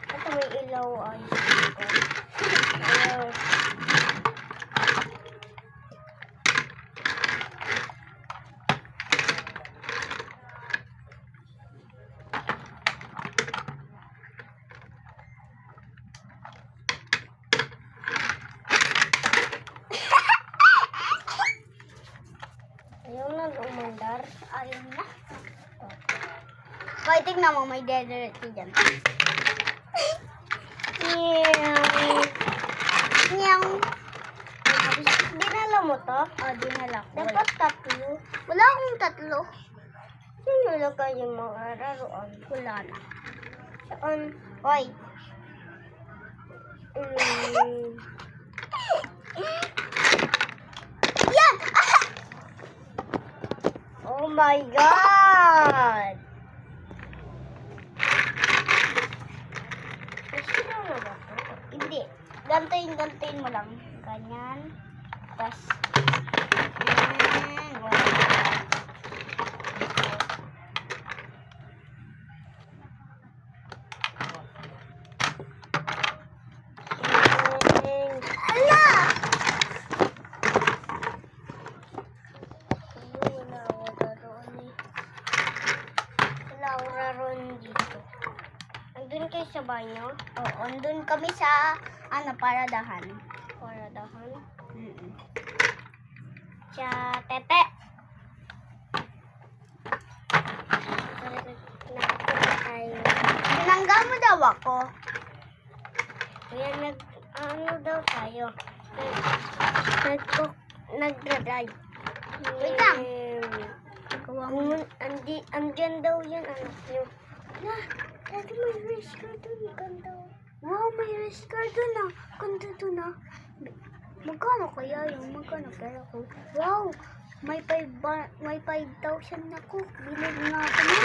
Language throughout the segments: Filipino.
At may ilaw ay Ayan. Ayaw na umandar. Ayun na. Kaya tignan mo, may dederete dyan. Nyaw. Dinala mo to? Dinala ko. Dapat tatlo. Wala akong tatlo. Sino na kayo mga laruan? Wala na. Saan? Hoy. Yan! Oh my God! Sino na ba to? Hindi. Gantayin mo lang. Ganyan. Tapos, ala! Wala akong laruan dito. Andun kayo sa banyo? Oo, andun kami sa, paradahan. Paradahan? Sa Tete. Binangga mo daw ako. Kaya ano daw tayo? Nagdadrive. Wait lang. Andyan daw yung anak nyo. Dati may race car dun. Ganda. Wow, may race car dun ah. Ganda dun ah. Magkano kaya yung pera ko? Wow, may 5,000 na ko. Bilhin nga ako na.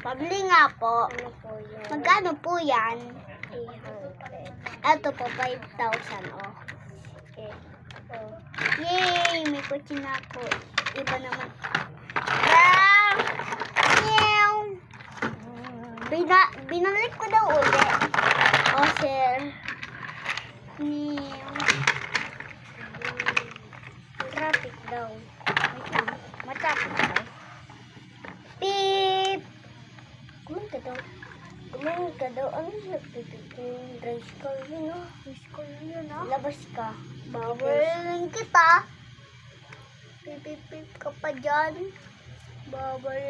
Pabili nga po. Ano po yun? Magkano po yan? 300. Ito po, 5,000 oh. Okay. Oh. Yay! May kotse na ako. Iba naman. Ah! Meow! Binalik ko daw ulit. Oh, sir. Meow. Traffic daw. Wait lang. Matrapik daw. Beep! Kumain ka daw. Ano nagpipigil? Race car yun ah. Wish ko yun ah. Labas ka. Babarilin kita. Pipipip ka pa dyan. Babarilin.